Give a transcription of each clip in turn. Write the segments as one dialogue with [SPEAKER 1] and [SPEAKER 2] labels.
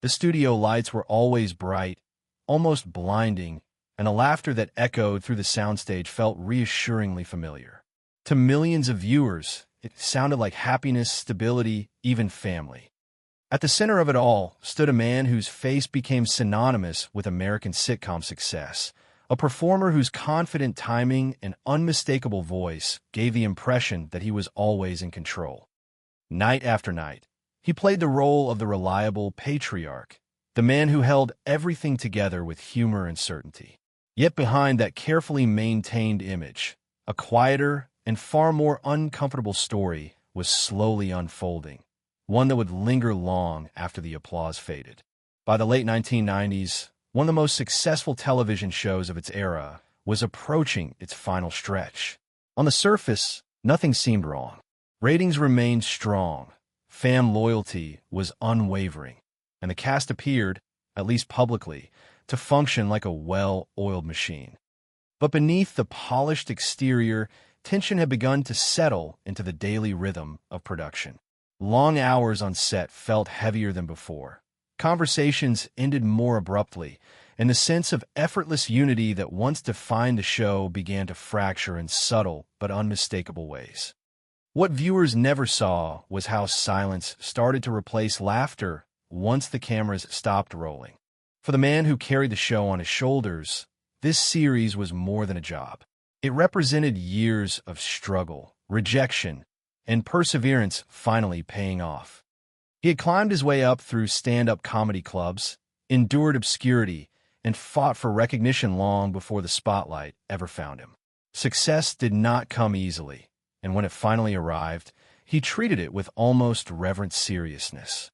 [SPEAKER 1] The studio lights were always bright, almost blinding, and the laughter that echoed through the soundstage felt reassuringly familiar. To millions of viewers, it sounded like happiness, stability, even family. At the center of it all stood a man whose face became synonymous with American sitcom success, a performer whose confident timing and unmistakable voice gave the impression that he was always in control. Night after night, he played the role of the reliable patriarch, the man who held everything together with humor and certainty. Yet behind that carefully maintained image, a quieter and far more uncomfortable story was slowly unfolding, one that would linger long after the applause faded. By the late 1990s, one of the most successful television shows of its era was approaching its final stretch. On the surface, nothing seemed wrong. Ratings remained strong, fan loyalty was unwavering, and the cast appeared, at least publicly, to function like a well-oiled machine. But beneath the polished exterior, tension had begun to settle into the daily rhythm of production. Long hours on set felt heavier than before. Conversations ended more abruptly, and the sense of effortless unity that once defined the show began to fracture in subtle but unmistakable ways. What viewers never saw was how silence started to replace laughter once the cameras stopped rolling. For the man who carried the show on his shoulders, this series was more than a job. It represented years of struggle, rejection, and perseverance finally paying off. He had climbed his way up through stand-up comedy clubs, endured obscurity, and fought for recognition long before the spotlight ever found him. Success did not come easily, and when it finally arrived, he treated it with almost reverent seriousness.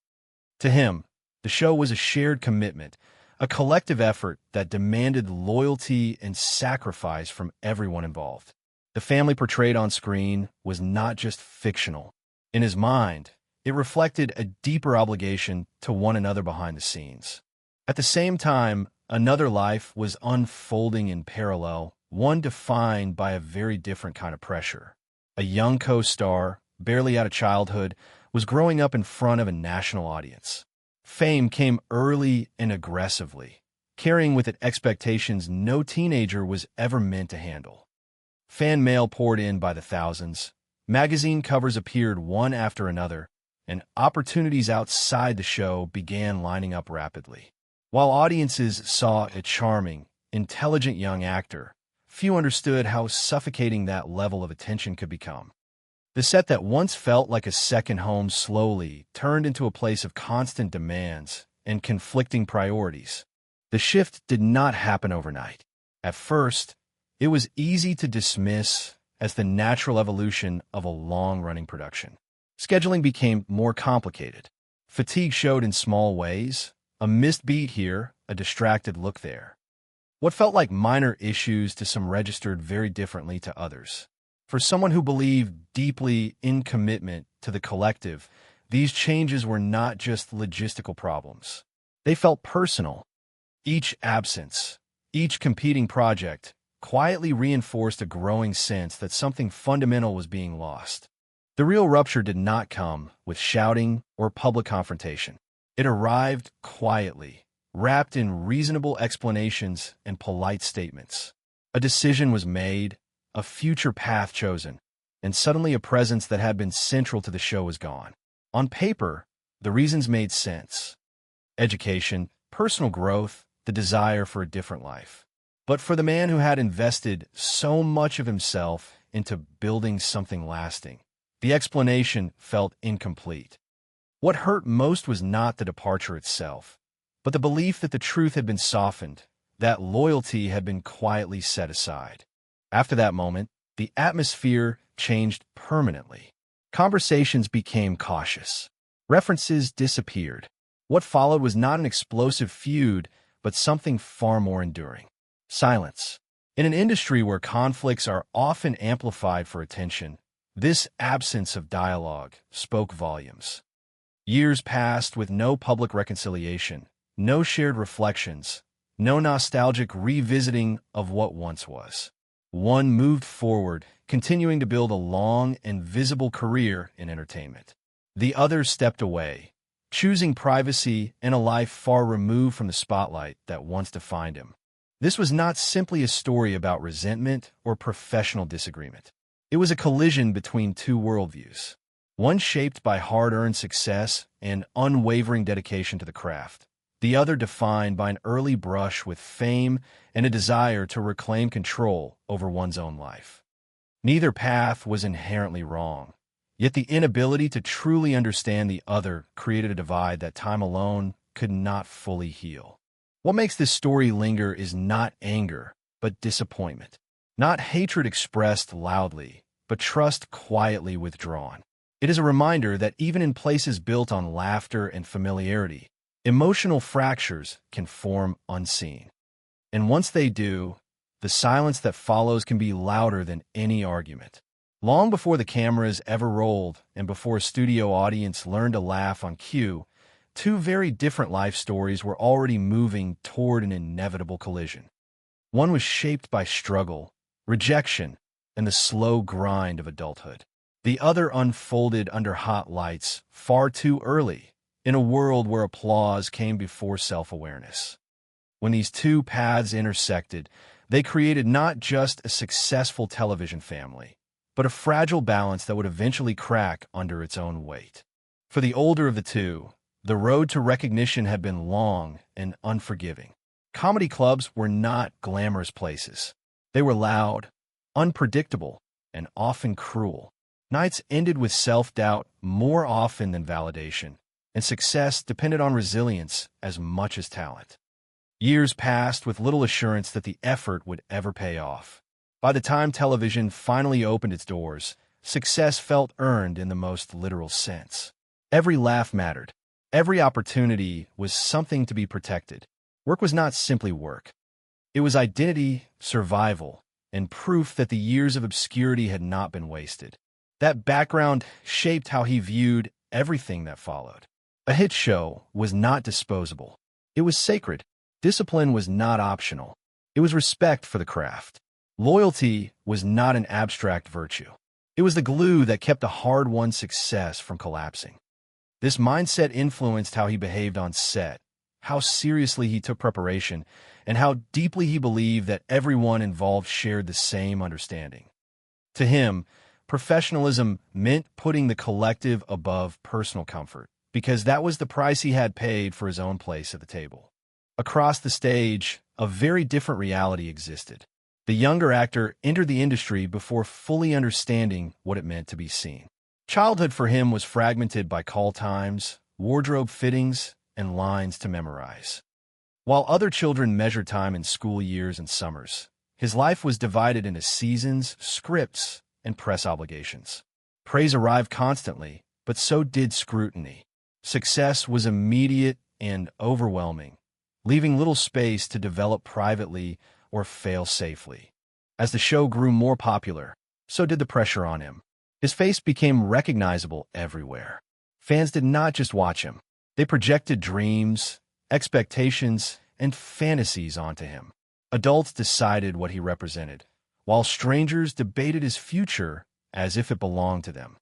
[SPEAKER 1] To him, the show was a shared commitment, a collective effort that demanded loyalty and sacrifice from everyone involved. The family portrayed on screen was not just fictional. In his mind, it reflected a deeper obligation to one another behind the scenes. At the same time, another life was unfolding in parallel, one defined by a very different kind of pressure. A young co-star, barely out of childhood, was growing up in front of a national audience. Fame came early and aggressively, carrying with it expectations no teenager was ever meant to handle. Fan mail poured in by the thousands, magazine covers appeared one after another, and opportunities outside the show began lining up rapidly. While audiences saw a charming, intelligent young actor, few understood how suffocating that level of attention could become. The set that once felt like a second home slowly turned into a place of constant demands and conflicting priorities. The shift did not happen overnight. At first, it was easy to dismiss as the natural evolution of a long-running production. Scheduling became more complicated. Fatigue showed in small ways, a missed beat here, a distracted look there. What felt like minor issues to some registered very differently to others. For someone who believed deeply in commitment to the collective, these changes were not just logistical problems. They felt personal. Each absence, each competing project, quietly reinforced a growing sense that something fundamental was being lost. The real rupture did not come with shouting or public confrontation. It arrived quietly, wrapped in reasonable explanations and polite statements. A decision was made, a future path chosen, and suddenly a presence that had been central to the show was gone. On paper, the reasons made sense. Education, personal growth, the desire for a different life. But for the man who had invested so much of himself into building something lasting, the explanation felt incomplete. What hurt most was not the departure itself, but the belief that the truth had been softened, that loyalty had been quietly set aside. After that moment, the atmosphere changed permanently. Conversations became cautious. References disappeared. What followed was not an explosive feud, but something far more enduring. Silence. In an industry where conflicts are often amplified for attention, this absence of dialogue spoke volumes. Years passed with no public reconciliation, no shared reflections, no nostalgic revisiting of what once was. One moved forward, continuing to build a long and visible career in entertainment. The other stepped away, choosing privacy and a life far removed from the spotlight that once defined him. This was not simply a story about resentment or professional disagreement. It was a collision between two worldviews, one shaped by hard-earned success and unwavering dedication to the craft, the other defined by an early brush with fame and a desire to reclaim control over one's own life. Neither path was inherently wrong, yet the inability to truly understand the other created a divide that time alone could not fully heal. What makes this story linger is not anger, but disappointment. Not hatred expressed loudly, but trust quietly withdrawn. It is a reminder that even in places built on laughter and familiarity, emotional fractures can form unseen. And once they do, the silence that follows can be louder than any argument. Long before the cameras ever rolled and before a studio audience learned to laugh on cue, two very different life stories were already moving toward an inevitable collision. One was shaped by struggle, rejection, and the slow grind of adulthood. The other unfolded under hot lights far too early, in a world where applause came before self-awareness. When these two paths intersected, they created not just a successful television family, but a fragile balance that would eventually crack under its own weight. For the older of the two, the road to recognition had been long and unforgiving. Comedy clubs were not glamorous places. They were loud, unpredictable, and often cruel. Nights ended with self-doubt more often than validation, and success depended on resilience as much as talent. Years passed with little assurance that the effort would ever pay off. By the time television finally opened its doors, success felt earned in the most literal sense. Every laugh mattered. Every opportunity was something to be protected. Work was not simply work. It was identity, survival, and proof that the years of obscurity had not been wasted. That background shaped how he viewed everything that followed. A hit show was not disposable. It was sacred. Discipline was not optional. It was respect for the craft. Loyalty was not an abstract virtue. It was the glue that kept a hard-won success from collapsing. This mindset influenced how he behaved on set, how seriously he took preparation, and how deeply he believed that everyone involved shared the same understanding. To him, professionalism meant putting the collective above personal comfort, because that was the price he had paid for his own place at the table. Across the stage, a very different reality existed. The younger actor entered the industry before fully understanding what it meant to be seen. Childhood for him was fragmented by call times, wardrobe fittings, and lines to memorize. While other children measured time in school years and summers, his life was divided into seasons, scripts, and press obligations. Praise arrived constantly, but so did scrutiny. Success was immediate and overwhelming, leaving little space to develop privately or fail safely. As the show grew more popular, so did the pressure on him. His face became recognizable everywhere. Fans did not just watch him. They projected dreams, expectations, and fantasies onto him. Adults decided what he represented, while strangers debated his future as if it belonged to them.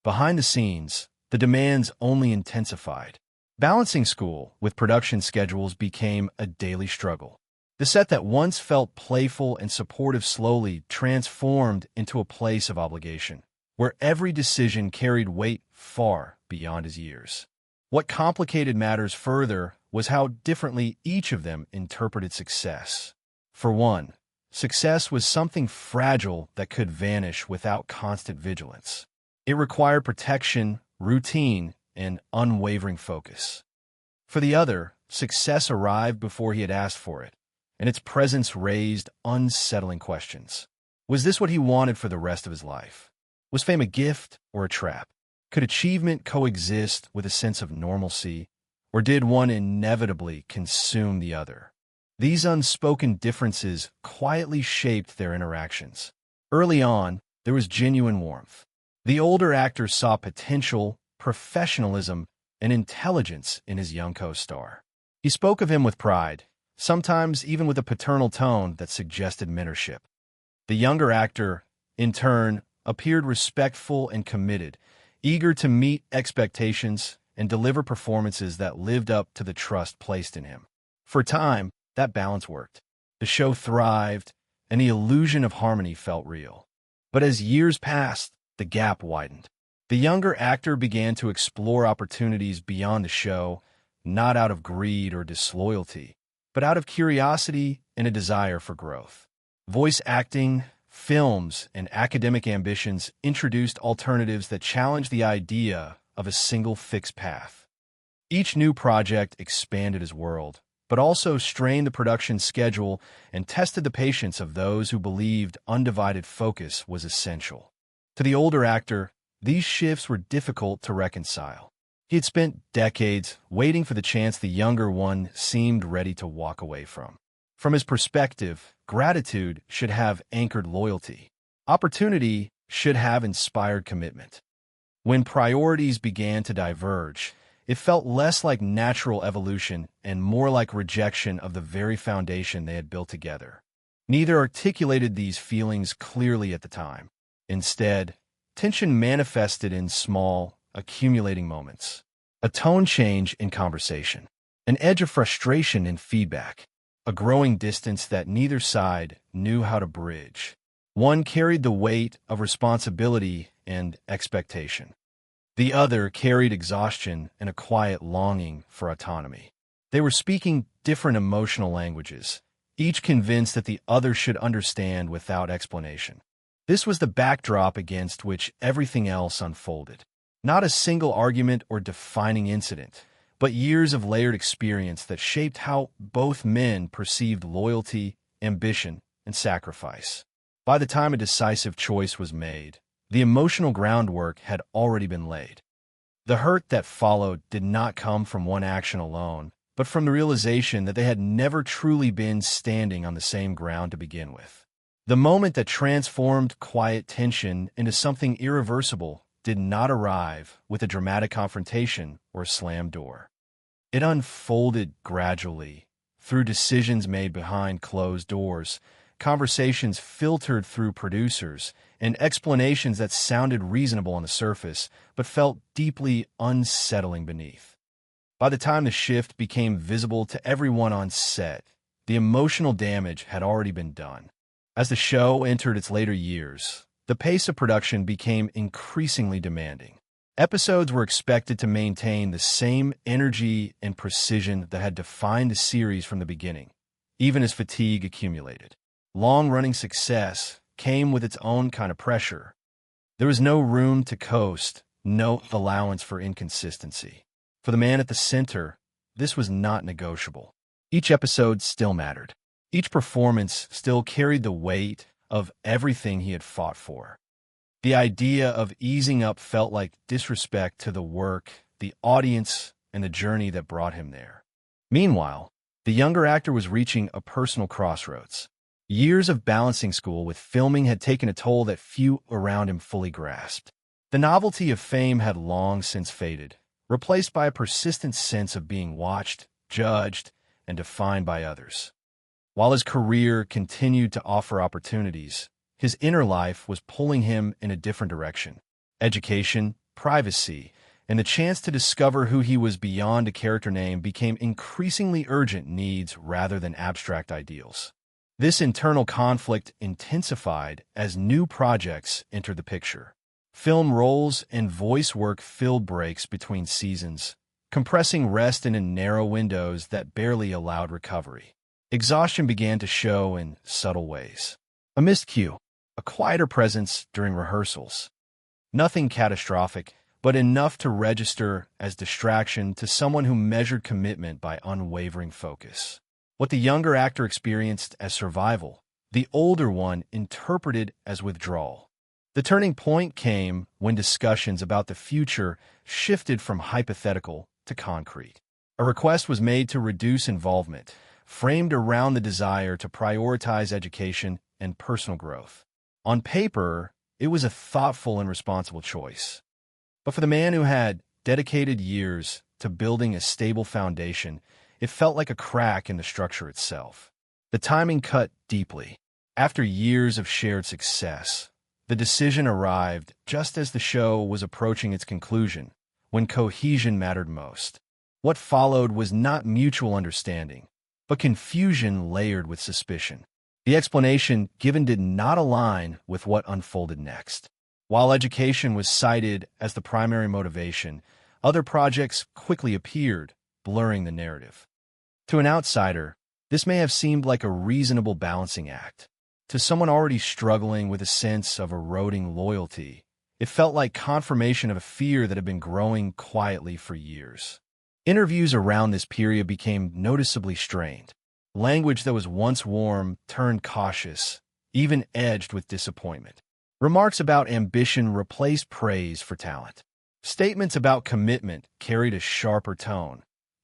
[SPEAKER 1] Behind the scenes, the demands only intensified. Balancing school with production schedules became a daily struggle. The set that once felt playful and supportive slowly transformed into a place of obligation, where every decision carried weight far beyond his years. What complicated matters further was how differently each of them interpreted success. For one, success was something fragile that could vanish without constant vigilance. It required protection, routine, and unwavering focus. For the other, success arrived before he had asked for it, and its presence raised unsettling questions. Was this what he wanted for the rest of his life? Was fame a gift or a trap? Could achievement coexist with a sense of normalcy, or did one inevitably consume the other? These unspoken differences quietly shaped their interactions. Early on, there was genuine warmth. The older actor saw potential, professionalism, and intelligence in his young co-star. He spoke of him with pride, sometimes even with a paternal tone that suggested mentorship. The younger actor, in turn, appeared respectful and committed, eager to meet expectations and deliver performances that lived up to the trust placed in him. For a time, that balance worked. The show thrived, and the illusion of harmony felt real. But as years passed, the gap widened. The younger actor began to explore opportunities beyond the show, not out of greed or disloyalty, but out of curiosity and a desire for growth. Voice acting, films, and academic ambitions introduced alternatives that challenged the idea of a single fixed path. Each new project expanded his world, but also strained the production schedule and tested the patience of those who believed undivided focus was essential. To the older actor, these shifts were difficult to reconcile. He had spent decades waiting for the chance the younger one seemed ready to walk away from. From his perspective, gratitude should have anchored loyalty. Opportunity should have inspired commitment. When priorities began to diverge, it felt less like natural evolution and more like rejection of the very foundation they had built together. Neither articulated these feelings clearly at the time. Instead, tension manifested in small, accumulating moments. A tone change in conversation, an edge of frustration in feedback, a growing distance that neither side knew how to bridge. One carried the weight of responsibility and expectation. The other carried exhaustion and a quiet longing for autonomy. They were speaking different emotional languages, each convinced that the other should understand without explanation. This was the backdrop against which everything else unfolded. Not a single argument or defining incident, but years of layered experience that shaped how both men perceived loyalty, ambition, and sacrifice. By the time a decisive choice was made, the emotional groundwork had already been laid. The hurt that followed did not come from one action alone, but from the realization that they had never truly been standing on the same ground to begin with. The moment that transformed quiet tension into something irreversible did not arrive with a dramatic confrontation or a slammed door. It unfolded gradually, through decisions made behind closed doors, conversations filtered through producers, and explanations that sounded reasonable on the surface but felt deeply unsettling beneath. By the time the shift became visible to everyone on set, the emotional damage had already been done. As the show entered its later years, the pace of production became increasingly demanding. Episodes were expected to maintain the same energy and precision that had defined the series from the beginning, even as fatigue accumulated. Long-running success came with its own kind of pressure. There was no room to coast, no allowance for inconsistency. For the man at the center, this was not negotiable. Each episode still mattered. Each performance still carried the weight of everything he had fought for. The idea of easing up felt like disrespect to the work, the audience, and the journey that brought him there. Meanwhile, the younger actor was reaching a personal crossroads. Years of balancing school with filming had taken a toll that few around him fully grasped. The novelty of fame had long since faded, replaced by a persistent sense of being watched, judged, and defined by others. While his career continued to offer opportunities, his inner life was pulling him in a different direction. Education, privacy, and the chance to discover who he was beyond a character name became increasingly urgent needs rather than abstract ideals. This internal conflict intensified as new projects entered the picture. Film roles and voice work filled breaks between seasons, compressing rest into narrow windows that barely allowed recovery. Exhaustion began to show in subtle ways. A missed cue, a quieter presence during rehearsals. Nothing catastrophic, but enough to register as distraction to someone who measured commitment by unwavering focus. What the younger actor experienced as survival, the older one interpreted as withdrawal. The turning point came when discussions about the future shifted from hypothetical to concrete. A request was made to reduce involvement, framed around the desire to prioritize education and personal growth. On paper, it was a thoughtful and responsible choice. But for the man who had dedicated years to building a stable foundation, it felt like a crack in the structure itself. The timing cut deeply. After years of shared success, the decision arrived just as the show was approaching its conclusion, when cohesion mattered most. What followed was not mutual understanding, but confusion layered with suspicion. The explanation given did not align with what unfolded next. While education was cited as the primary motivation, other projects quickly appeared, blurring the narrative. To an outsider, this may have seemed like a reasonable balancing act. To someone already struggling with a sense of eroding loyalty, it felt like confirmation of a fear that had been growing quietly for years. Interviews around this period became noticeably strained. Language that was once warm turned cautious, even edged with disappointment. Remarks about ambition replaced praise for talent. Statements about commitment carried a sharper tone,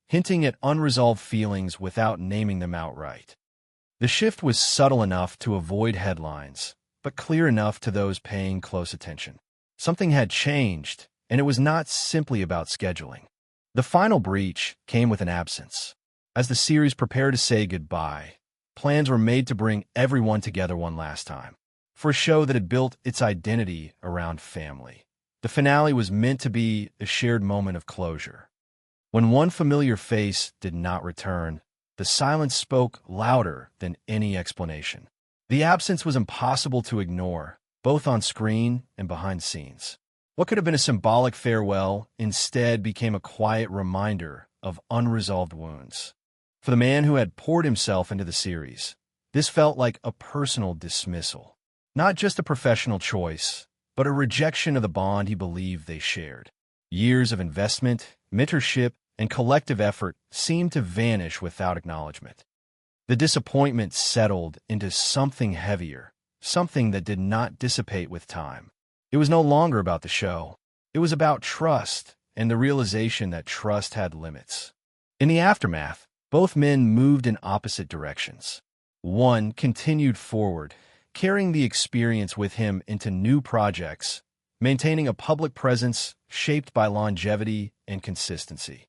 [SPEAKER 1] hinting at unresolved feelings without naming them outright. The shift was subtle enough to avoid headlines, but clear enough to those paying close attention. Something had changed, and it was not simply about scheduling. The final breach came with an absence. As the series prepared to say goodbye, plans were made to bring everyone together one last time. For a show that had built its identity around family, the finale was meant to be a shared moment of closure. When one familiar face did not return, the silence spoke louder than any explanation. The absence was impossible to ignore, both on screen and behind the scenes. What could have been a symbolic farewell instead became a quiet reminder of unresolved wounds. For the man who had poured himself into the series, this felt like a personal dismissal. Not just a professional choice, but a rejection of the bond he believed they shared. Years of investment, mentorship, and collective effort seemed to vanish without acknowledgement. The disappointment settled into something heavier, something that did not dissipate with time. It was no longer about the show. It was about trust and the realization that trust had limits. In the aftermath, both men moved in opposite directions. One continued forward, carrying the experience with him into new projects, maintaining a public presence shaped by longevity and consistency.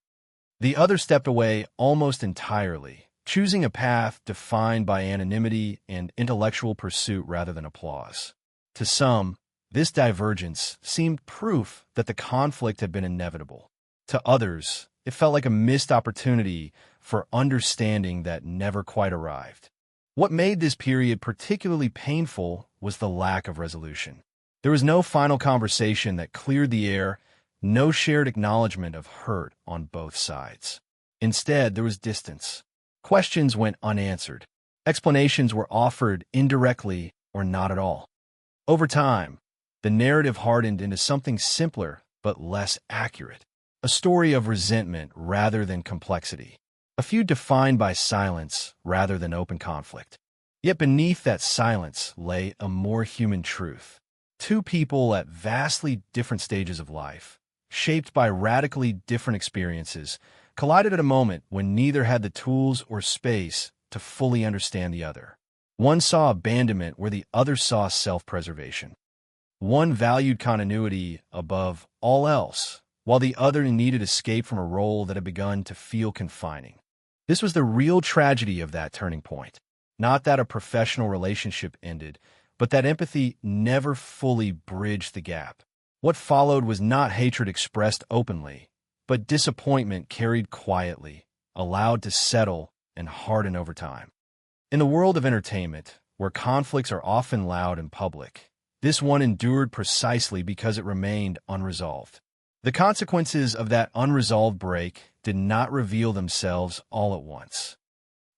[SPEAKER 1] The other stepped away almost entirely, choosing a path defined by anonymity and intellectual pursuit rather than applause. To some, this divergence seemed proof that the conflict had been inevitable. To others, it felt like a missed opportunity for understanding that never quite arrived. What made this period particularly painful was the lack of resolution. There was no final conversation that cleared the air, no shared acknowledgement of hurt on both sides. Instead, there was distance. Questions went unanswered. Explanations were offered indirectly or not at all. Over time, the narrative hardened into something simpler but less accurate. A story of resentment rather than complexity. A feud defined by silence rather than open conflict. Yet beneath that silence lay a more human truth. Two people at vastly different stages of life, shaped by radically different experiences, collided at a moment when neither had the tools or space to fully understand the other. One saw abandonment where the other saw self-preservation. One valued continuity above all else, while the other needed escape from a role that had begun to feel confining. This was the real tragedy of that turning point. Not that a professional relationship ended, but that empathy never fully bridged the gap. What followed was not hatred expressed openly, but disappointment carried quietly, allowed to settle and harden over time. In the world of entertainment, where conflicts are often loud and public, this one endured precisely because it remained unresolved. The consequences of that unresolved break did not reveal themselves all at once.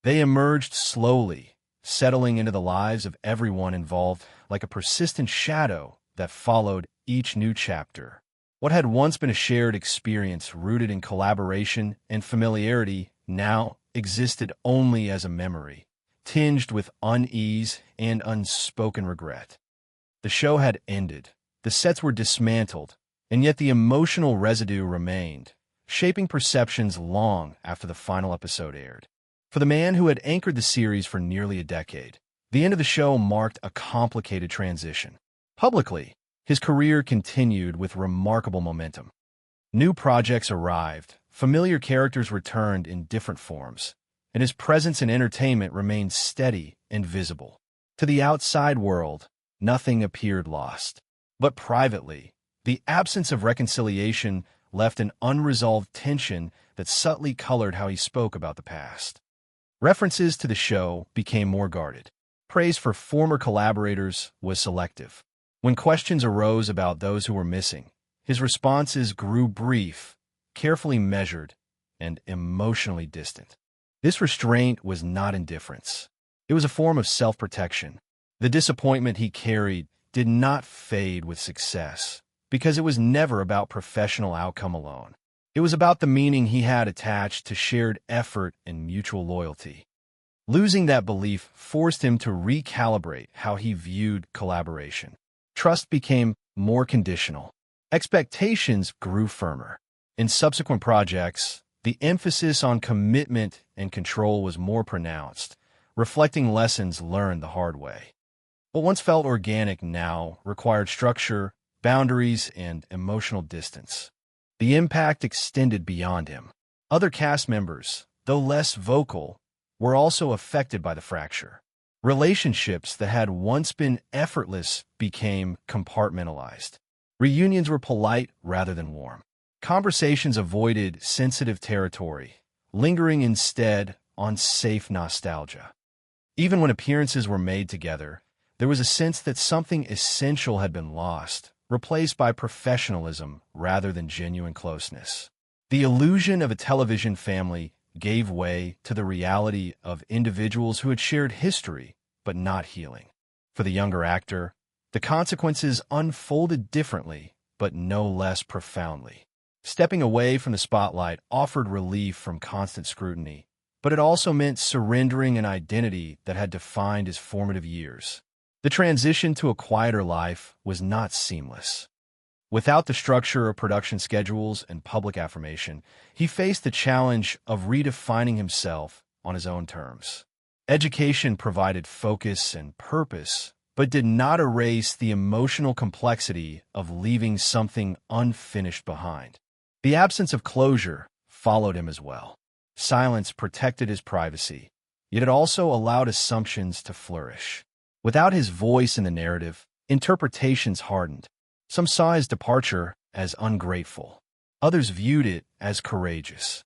[SPEAKER 1] They emerged slowly, settling into the lives of everyone involved like a persistent shadow that followed each new chapter. What had once been a shared experience rooted in collaboration and familiarity now existed only as a memory, tinged with unease and unspoken regret. The show had ended, the sets were dismantled, and yet the emotional residue remained, shaping perceptions long after the final episode aired. For the man who had anchored the series for nearly a decade, the end of the show marked a complicated transition. Publicly, his career continued with remarkable momentum. New projects arrived, familiar characters returned in different forms, and his presence in entertainment remained steady and visible. To the outside world, nothing appeared lost. But privately, the absence of reconciliation left an unresolved tension that subtly colored how he spoke about the past. References to the show became more guarded. Praise for former collaborators was selective. When questions arose about those who were missing, his responses grew brief, carefully measured, and emotionally distant. This restraint was not indifference. It was a form of self-protection. The disappointment he carried did not fade with success, because it was never about professional outcome alone. It was about the meaning he had attached to shared effort and mutual loyalty. Losing that belief forced him to recalibrate how he viewed collaboration. Trust became more conditional. Expectations grew firmer. In subsequent projects, the emphasis on commitment and control was more pronounced, reflecting lessons learned the hard way. What once felt organic now required structure, boundaries, and emotional distance. The impact extended beyond him. Other cast members, though less vocal, were also affected by the fracture. Relationships that had once been effortless became compartmentalized. Reunions were polite rather than warm. Conversations avoided sensitive territory, lingering instead on safe nostalgia. Even when appearances were made together, there was a sense that something essential had been lost, replaced by professionalism rather than genuine closeness. The illusion of a television family gave way to the reality of individuals who had shared history but not healing. For the younger actor, the consequences unfolded differently but no less profoundly. Stepping away from the spotlight offered relief from constant scrutiny, but it also meant surrendering an identity that had defined his formative years. The transition to a quieter life was not seamless. Without the structure of production schedules and public affirmation, he faced the challenge of redefining himself on his own terms. Education provided focus and purpose, but did not erase the emotional complexity of leaving something unfinished behind. The absence of closure followed him as well. Silence protected his privacy, yet it also allowed assumptions to flourish. Without his voice in the narrative, interpretations hardened. Some saw his departure as ungrateful. Others viewed it as courageous.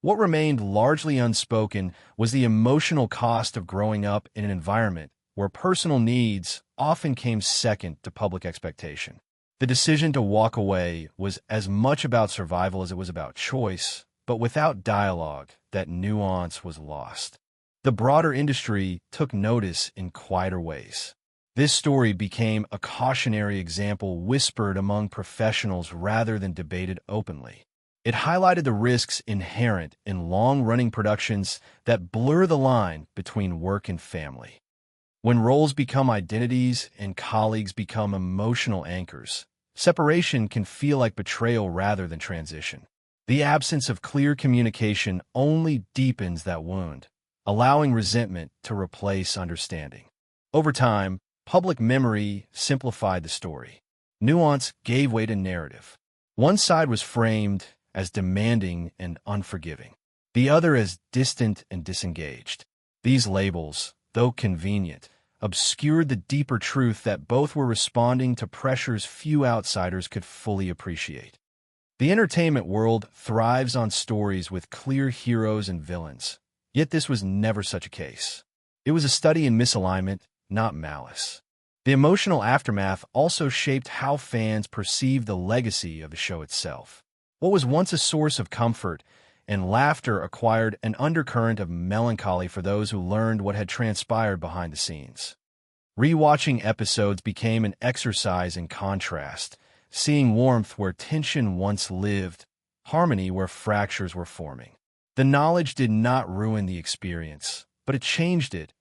[SPEAKER 1] What remained largely unspoken was the emotional cost of growing up in an environment where personal needs often came second to public expectation. The decision to walk away was as much about survival as it was about choice, but without dialogue, that nuance was lost. The broader industry took notice in quieter ways. This story became a cautionary example whispered among professionals rather than debated openly. It highlighted the risks inherent in long-running productions that blur the line between work and family. When roles become identities and colleagues become emotional anchors, separation can feel like betrayal rather than transition. The absence of clear communication only deepens that wound, allowing resentment to replace understanding. Over time, public memory simplified the story. Nuance gave way to narrative. One side was framed as demanding and unforgiving, the other as distant and disengaged. These labels, though convenient, obscured the deeper truth that both were responding to pressures few outsiders could fully appreciate. The entertainment world thrives on stories with clear heroes and villains, yet this was never such a case. It was a study in misalignment, not malice. The emotional aftermath also shaped how fans perceived the legacy of the show itself. What was once a source of comfort and laughter acquired an undercurrent of melancholy for those who learned what had transpired behind the scenes. Rewatching episodes became an exercise in contrast, seeing warmth where tension once lived, harmony where fractures were forming. The knowledge did not ruin the experience, but it changed it,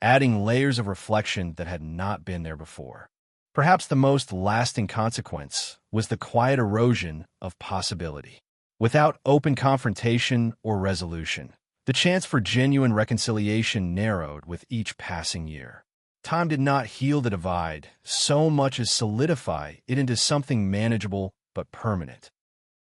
[SPEAKER 1] adding layers of reflection that had not been there before. Perhaps the most lasting consequence was the quiet erosion of possibility. Without open confrontation or resolution, the chance for genuine reconciliation narrowed with each passing year. Time did not heal the divide so much as solidify it into something manageable but permanent.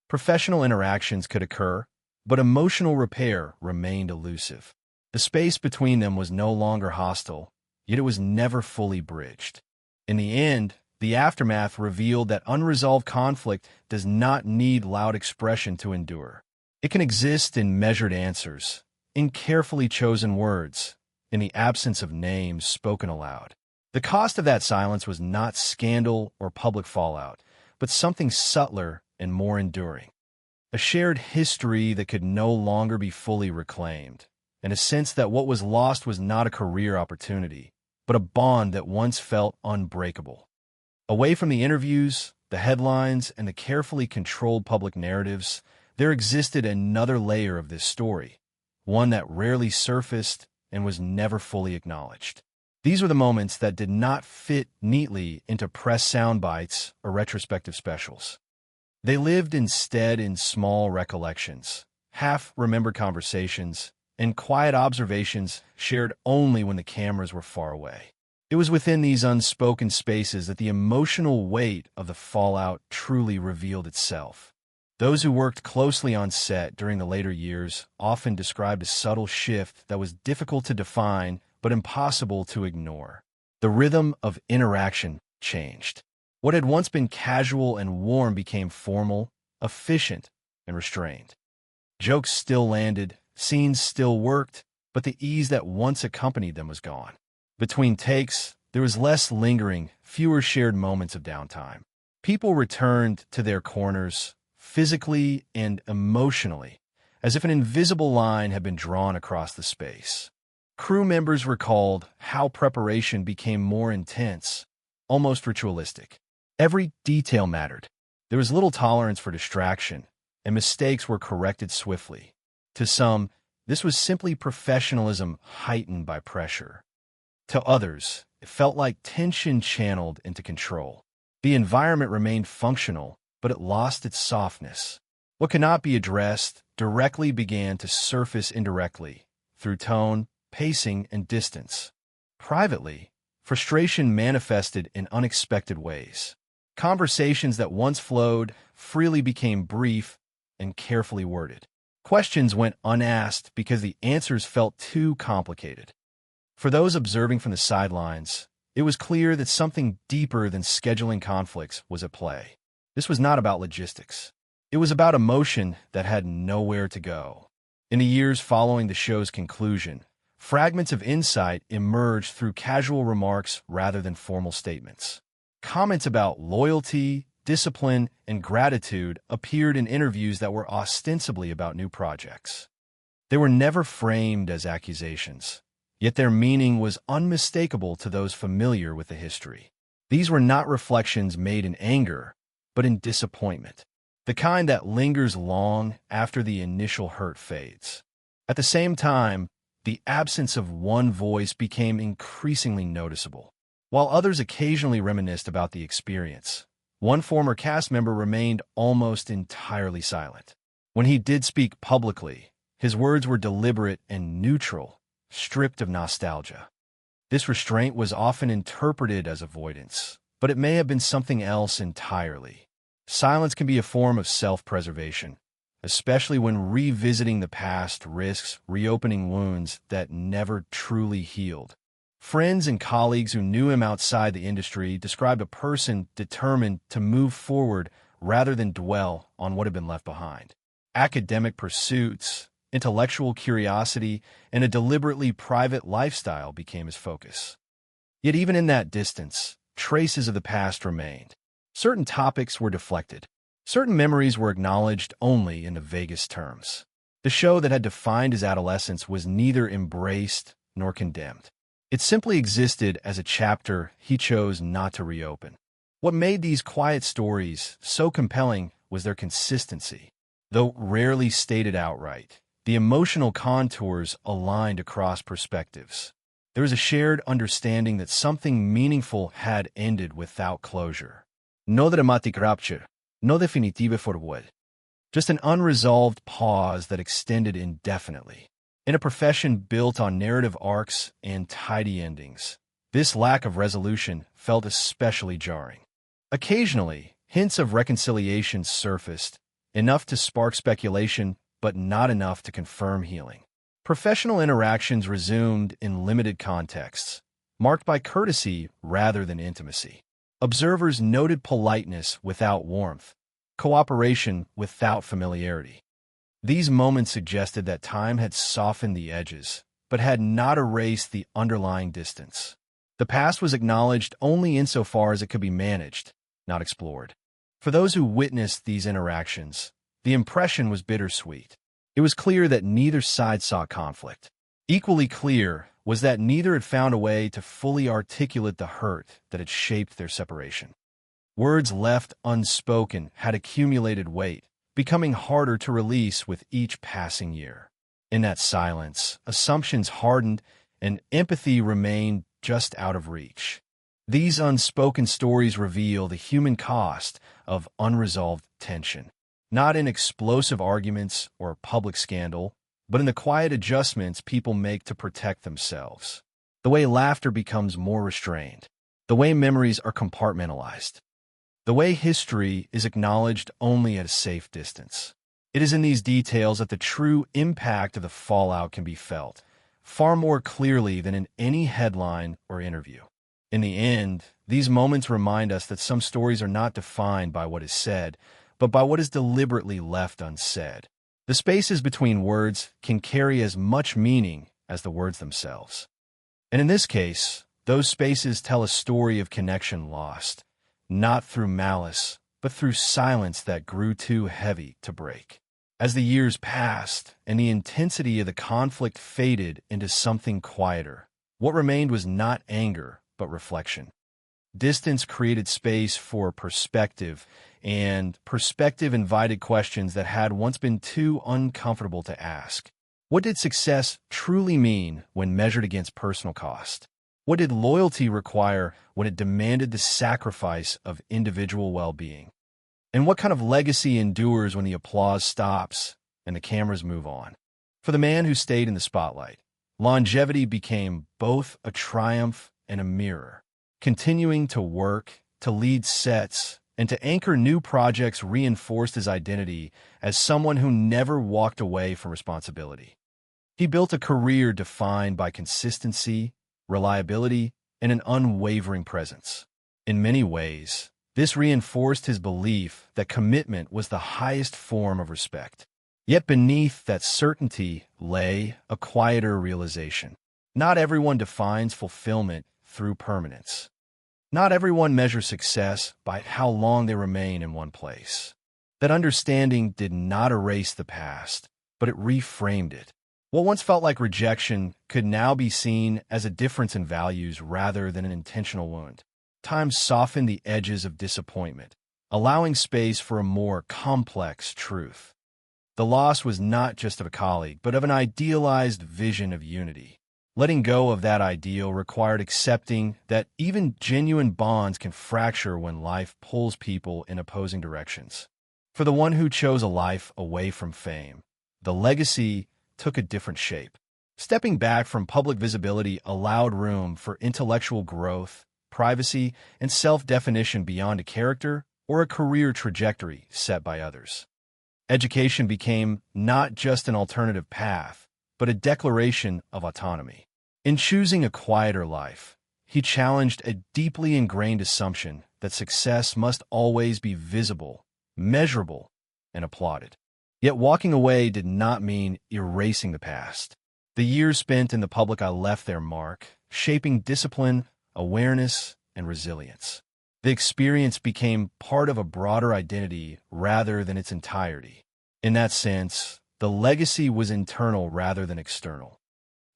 [SPEAKER 1] Professional interactions could occur, but emotional repair remained elusive. The space between them was no longer hostile, yet it was never fully bridged. In the end, The aftermath revealed that unresolved conflict does not need loud expression to endure. It can exist in measured answers, in carefully chosen words, in the absence of names spoken aloud. The cost of that silence was not scandal or public fallout, but something subtler and more enduring. A shared history that could no longer be fully reclaimed, and a sense that what was lost was not a career opportunity, but a bond that once felt unbreakable. Away from the interviews, the headlines, and the carefully controlled public narratives, there existed another layer of this story, one that rarely surfaced and was never fully acknowledged. These were the moments that did not fit neatly into press sound bites or retrospective specials. They lived instead in small recollections, half-remembered conversations, and quiet observations shared only when the cameras were far away. It was within these unspoken spaces that the emotional weight of the fallout truly revealed itself. Those who worked closely on set during the later years often described a subtle shift that was difficult to define but impossible to ignore. The rhythm of interaction changed. What had once been casual and warm became formal, efficient, and restrained. Jokes still landed, scenes still worked, but the ease that once accompanied them was gone. Between takes, there was less lingering, fewer shared moments of downtime. People returned to their corners, physically and emotionally, as if an invisible line had been drawn across the space. Crew members recalled how preparation became more intense, almost ritualistic. Every detail mattered. There was little tolerance for distraction, and mistakes were corrected swiftly. To some, this was simply professionalism heightened by pressure. To others, it felt like tension channeled into control. The environment remained functional, but it lost its softness. What could not be addressed directly began to surface indirectly, through tone, pacing, and distance. Privately, frustration manifested in unexpected ways. Conversations that once flowed freely became brief and carefully worded. Questions went unasked because the answers felt too complicated. For those observing from the sidelines, it was clear that something deeper than scheduling conflicts was at play. This was not about logistics. It was about emotion that had nowhere to go. In the years following the show's conclusion, fragments of insight emerged through casual remarks rather than formal statements. Comments about loyalty, discipline, and gratitude appeared in interviews that were ostensibly about new projects. They were never framed as accusations, yet their meaning was unmistakable to those familiar with the history. These were not reflections made in anger, but in disappointment, the kind that lingers long after the initial hurt fades. At the same time, the absence of one voice became increasingly noticeable. While others occasionally reminisced about the experience, one former cast member remained almost entirely silent. When he did speak publicly, his words were deliberate and neutral, stripped of nostalgia. This restraint was often interpreted as avoidance, but it may have been something else entirely. Silence can be a form of self-preservation, especially when revisiting the past risks reopening wounds that never truly healed. Friends and colleagues who knew him outside the industry described a person determined to move forward rather than dwell on what had been left behind. Academic pursuits, intellectual curiosity, and a deliberately private lifestyle became his focus. Yet even in that distance, traces of the past remained. Certain topics were deflected. Certain memories were acknowledged only in the vaguest terms. The show that had defined his adolescence was neither embraced nor condemned. It simply existed as a chapter he chose not to reopen. What made these quiet stories so compelling was their consistency. Though rarely stated outright, the emotional contours aligned across perspectives. There was a shared understanding that something meaningful had ended without closure. No dramatic rupture, no definitive forward. Just an unresolved pause that extended indefinitely. In a profession built on narrative arcs and tidy endings, this lack of resolution felt especially jarring. Occasionally, hints of reconciliation surfaced, enough to spark speculation, but not enough to confirm healing. Professional interactions resumed in limited contexts, marked by courtesy rather than intimacy. Observers noted politeness without warmth, cooperation without familiarity. These moments suggested that time had softened the edges, but had not erased the underlying distance. The past was acknowledged only insofar as it could be managed, not explored. For those who witnessed these interactions, the impression was bittersweet. It was clear that neither side saw conflict. Equally clear was that neither had found a way to fully articulate the hurt that had shaped their separation. Words left unspoken had accumulated weight, becoming harder to release with each passing year. In that silence, assumptions hardened and empathy remained just out of reach. These unspoken stories reveal the human cost of unresolved tension, not in explosive arguments or public scandal, but in the quiet adjustments people make to protect themselves. The way laughter becomes more restrained, the way memories are compartmentalized, the way history is acknowledged only at a safe distance. It is in these details that the true impact of the fallout can be felt, far more clearly than in any headline or interview. In the end, these moments remind us that some stories are not defined by what is said, but by what is deliberately left unsaid. The spaces between words can carry as much meaning as the words themselves. And in this case, those spaces tell a story of connection lost, not through malice, but through silence that grew too heavy to break. As the years passed and the intensity of the conflict faded into something quieter, what remained was not anger, but reflection. Distance created space for perspective, and perspective invited questions that had once been too uncomfortable to ask. What did success truly mean when measured against personal cost? What did loyalty require when it demanded the sacrifice of individual well-being? And what kind of legacy endures when the applause stops and the cameras move on? For the man who stayed in the spotlight, longevity became both a triumph and a mirror. Continuing to work, to lead sets, and to anchor new projects reinforced his identity as someone who never walked away from responsibility. He built a career defined by consistency, reliability, and an unwavering presence. In many ways, this reinforced his belief that commitment was the highest form of respect. Yet beneath that certainty lay a quieter realization. Not everyone defines fulfillment through permanence. Not everyone measures success by how long they remain in one place. That understanding did not erase the past, but it reframed it. What once felt like rejection could now be seen as a difference in values rather than an intentional wound. Time softened the edges of disappointment, allowing space for a more complex truth. The loss was not just of a colleague, but of an idealized vision of unity. Letting go of that ideal required accepting that even genuine bonds can fracture when life pulls people in opposing directions. For the one who chose a life away from fame, the legacy took a different shape. Stepping back from public visibility allowed room for intellectual growth, privacy, and self-definition beyond a character or a career trajectory set by others. Education became not just an alternative path, but a declaration of autonomy. In choosing a quieter life, he challenged a deeply ingrained assumption that success must always be visible, measurable, and applauded. Yet walking away did not mean erasing the past. The years spent in the public eye left their mark, shaping discipline, awareness, and resilience. The experience became part of a broader identity rather than its entirety. In that sense, the legacy was internal rather than external.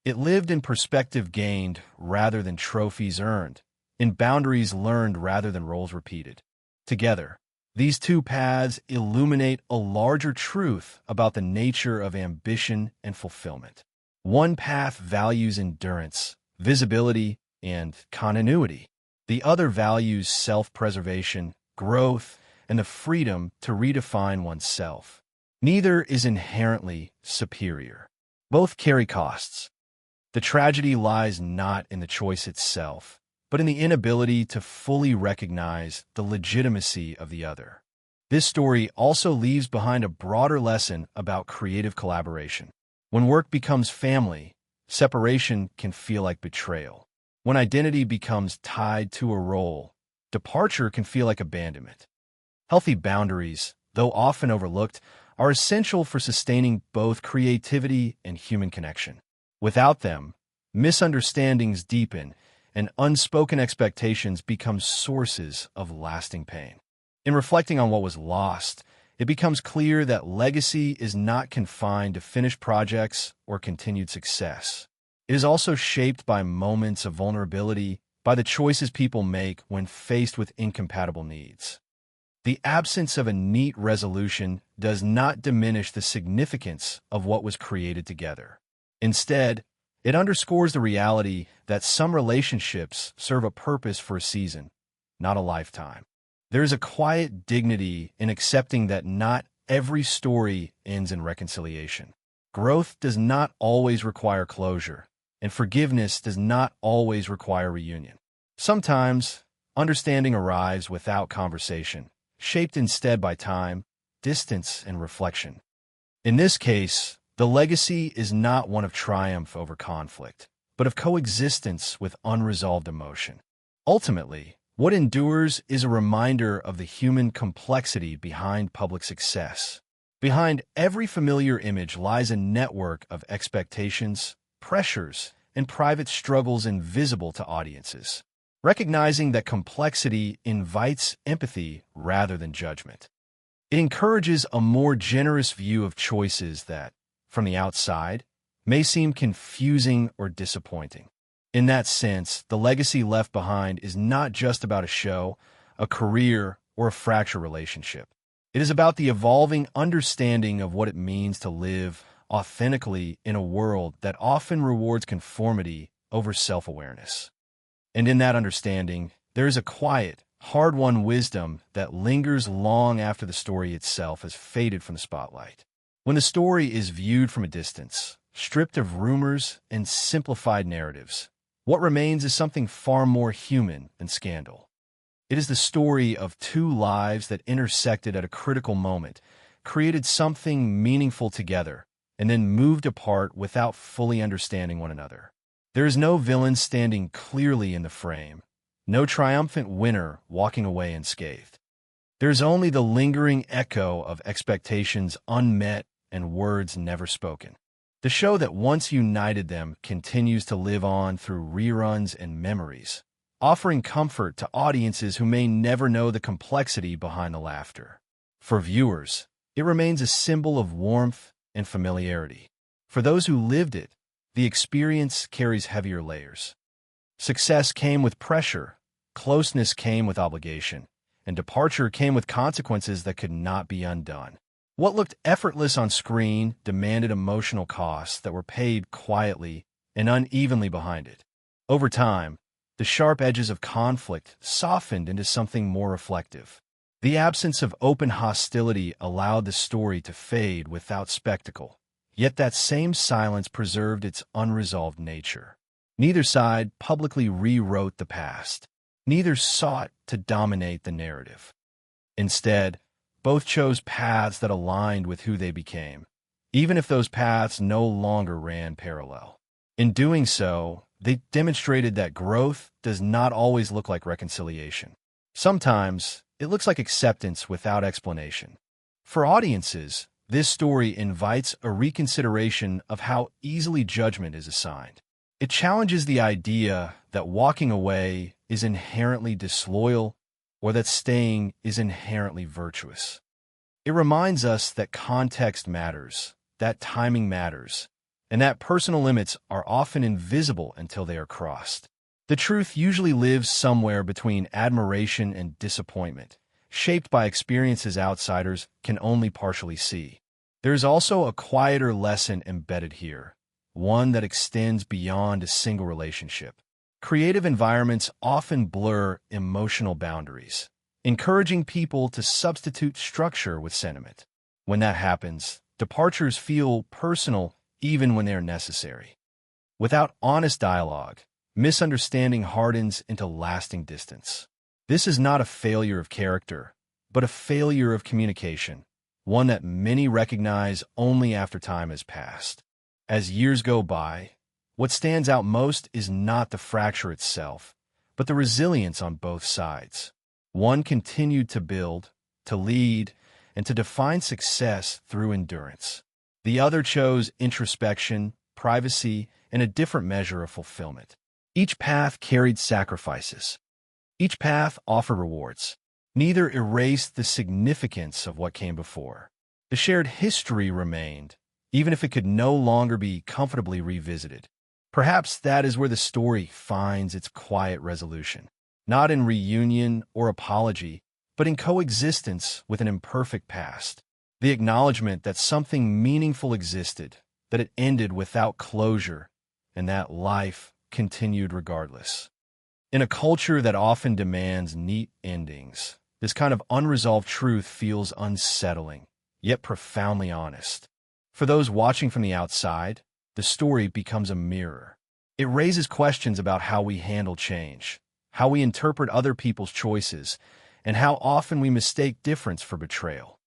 [SPEAKER 1] It lived in perspective gained rather than trophies earned, in boundaries learned rather than roles repeated. Together, these two paths illuminate a larger truth about the nature of ambition and fulfillment. One path values endurance, visibility, and continuity. The other values self-preservation, growth, and the freedom to redefine oneself. Neither is inherently superior. Both carry costs. The tragedy lies not in the choice itself, but in the inability to fully recognize the legitimacy of the other. This story also leaves behind a broader lesson about creative collaboration. When work becomes family, separation can feel like betrayal. When identity becomes tied to a role, departure can feel like abandonment. Healthy boundaries, though often overlooked, are essential for sustaining both creativity and human connection. Without them, misunderstandings deepen and unspoken expectations become sources of lasting pain. In reflecting on what was lost, it becomes clear that legacy is not confined to finished projects or continued success. It is also shaped by moments of vulnerability, by the choices people make when faced with incompatible needs. The absence of a neat resolution does not diminish the significance of what was created together. Instead, it underscores the reality that some relationships serve a purpose for a season, not a lifetime. There is a quiet dignity in accepting that not every story ends in reconciliation. Growth does not always require closure, and forgiveness does not always require reunion. Sometimes, understanding arrives without conversation, shaped instead by time, distance, and reflection. In this case, the legacy is not one of triumph over conflict, but of coexistence with unresolved emotion. Ultimately, what endures is a reminder of the human complexity behind public success. Behind every familiar image lies a network of expectations, pressures, and private struggles invisible to audiences. Recognizing that complexity invites empathy rather than judgment. It encourages a more generous view of choices that, from the outside, may seem confusing or disappointing. In that sense, the legacy left behind is not just about a show, a career, or a fractured relationship. It is about the evolving understanding of what it means to live authentically in a world that often rewards conformity over self-awareness. And in that understanding, there is a quiet, hard-won wisdom that lingers long after the story itself has faded from the spotlight. When the story is viewed from a distance, stripped of rumors and simplified narratives, what remains is something far more human than scandal. It is the story of two lives that intersected at a critical moment, created something meaningful together, and then moved apart without fully understanding one another. There is no villain standing clearly in the frame, no triumphant winner walking away unscathed. There is only the lingering echo of expectations unmet and words never spoken. The show that once united them continues to live on through reruns and memories, offering comfort to audiences who may never know the complexity behind the laughter. For viewers, it remains a symbol of warmth and familiarity. For those who lived it, the experience carries heavier layers. Success came with pressure, closeness came with obligation, and departure came with consequences that could not be undone. What looked effortless on screen demanded emotional costs that were paid quietly and unevenly behind it. Over time, the sharp edges of conflict softened into something more reflective. The absence of open hostility allowed the story to fade without spectacle, yet that same silence preserved its unresolved nature. Neither side publicly rewrote the past. Neither sought to dominate the narrative. Instead, both chose paths that aligned with who they became, even if those paths no longer ran parallel. In doing so, they demonstrated that growth does not always look like reconciliation. Sometimes, it looks like acceptance without explanation. For audiences, this story invites a reconsideration of how easily judgment is assigned. It challenges the idea that walking away is inherently disloyal or that staying is inherently virtuous. It reminds us that context matters, that timing matters, and that personal limits are often invisible until they are crossed. The truth usually lives somewhere between admiration and disappointment, shaped by experiences outsiders can only partially see. There is also a quieter lesson embedded here, one that extends beyond a single relationship. Creative environments often blur emotional boundaries, encouraging people to substitute structure with sentiment. When that happens, departures feel personal even when they are necessary. Without honest dialogue, misunderstanding hardens into lasting distance. This is not a failure of character, but a failure of communication, one that many recognize only after time has passed. As years go by, what stands out most is not the fracture itself, but the resilience on both sides. One continued to build, to lead, and to define success through endurance. The other chose introspection, privacy, and a different measure of fulfillment. Each path carried sacrifices. Each path offered rewards. Neither erased the significance of what came before. The shared history remained, even if it could no longer be comfortably revisited. Perhaps that is where the story finds its quiet resolution. Not in reunion or apology, but in coexistence with an imperfect past. The acknowledgement that something meaningful existed, that it ended without closure, and that life continued regardless. In a culture that often demands neat endings, this kind of unresolved truth feels unsettling, yet profoundly honest. For those watching from the outside, the story becomes a mirror. It raises questions about how we handle change, how we interpret other people's choices, and how often we mistake difference for betrayal.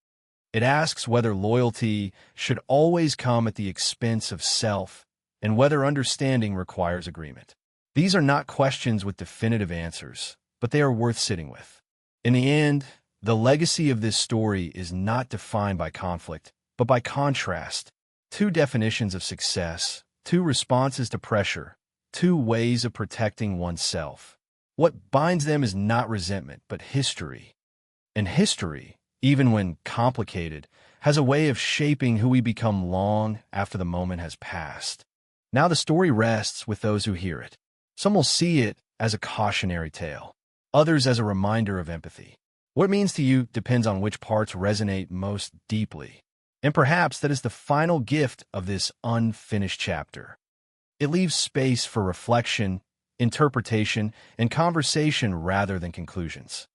[SPEAKER 1] It asks whether loyalty should always come at the expense of self, and whether understanding requires agreement. These are not questions with definitive answers, but they are worth sitting with. In the end, the legacy of this story is not defined by conflict, but by contrast. Two definitions of success, two responses to pressure, two ways of protecting oneself. What binds them is not resentment, but history. And history, even when complicated, has a way of shaping who we become long after the moment has passed. Now the story rests with those who hear it. Some will see it as a cautionary tale, others as a reminder of empathy. What it means to you depends on which parts resonate most deeply. And perhaps that is the final gift of this unfinished chapter. It leaves space for reflection, interpretation, and conversation rather than conclusions.